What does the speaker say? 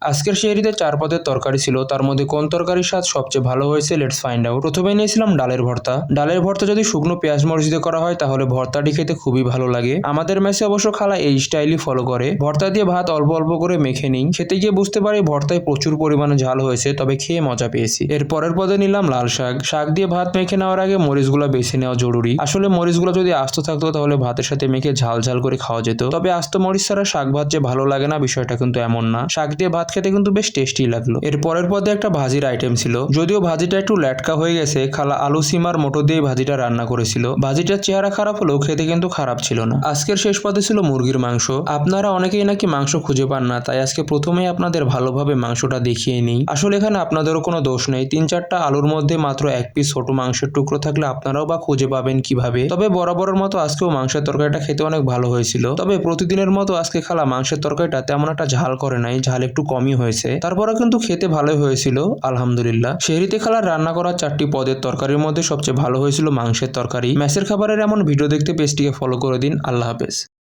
আজকের সেহরিতে ৪ পদের তরকারি ছিল, তার মধ্যে কোন তরকারির স্বাদ সবচেয়ে ভালো হয়েছে লেটস ফাইন্ড আউট। প্রথমে নিয়েছিলাম ডালের ভর্তা। ডালের ভর্তা যদি শুকনো পেঁয়াজ মরিচ দিয়ে করা হয় তাহলে ভর্তাটি খেতে খুবই ভালো লাগে। আমাদের মেসে অবশ্য খালা এই স্টাইলই ফলো করে, ভর্তা দিয়ে ভাত অল্প অল্প করে মেখে নিই। খেতে গিয়ে বুঝতে পারি ভর্তায় প্রচুর পরিমাণে ঝাল হয়েছে, তবে খেয়ে মজা পেয়েছি। এর পরের পদে নিলাম লাল শাক। শাক দিয়ে ভাত মেখে নেওয়ার আগে মরিচগুলো বেছে নেওয়া জরুরি। আসলে মরিচগুলো যদি আস্ত থাকতো তাহলে ভাতের সাথে মেখে ঝাল ঝাল করে খাওয়া যেত, তবে আস্ত মরিচ ছাড়া শাক ভাত যে ভালো লাগে না বিষয়টা কিন্তু এমন না। শাক দিয়ে ভাত খেতে কিন্তু বেশ টেস্টি লাগলো। এর পরের পদে একটা ভাজির আইটেম ছিল, যদিও ভাজিটা একটু ল্যাটকা হয়ে গেছে। খালা আলু সিমার মোটর দিয়ে ভাজিটা রান্না করেছিল। ভাজিটার চেহারা খারাপ হলেও খেতে কিন্তু খারাপ ছিল না। আজকের শেষ পদে ছিল মুরগির মাংস। আপনারা অনেকেই নাকি মাংস খুঁজে পান না, তাই আজকে প্রথমেই আপনাদের ভালোভাবে মাংসটা দেখিয়ে নিই। আসলে এখানে আপনাদেরও কোনো দোষ নেই, ৩-৪টা আলুর মধ্যে মাত্র এক পিস ছোট মাংসের টুকরো থাকলে আপনারাও বা খুঁজে পাবেন কিভাবে। তবে বরাবরের মতো আজকেও মাংসের তরকারিটা খেতে অনেক ভালো হয়েছিল। তবে প্রতিদিনের মতো আজকে খালা মাংসের তরকারিটা তেমন একটা ঝাল করে নাই, ঝাল একটু কমই হয়েছে। তারপরে কিন্তু খেতে ভালোই হয়েছিল আলহামদুলিল্লাহ। সেহরিতে খালার রান্না করা ৪টি পদের তরকারির মধ্যে সবচেয়ে ভালো হয়েছিল মাংসের তরকারি। মেসের খাবারের এমন ভিডিও দেখতে পেজটিকে ফলো করে দিন। আল্লাহ হাফেজ।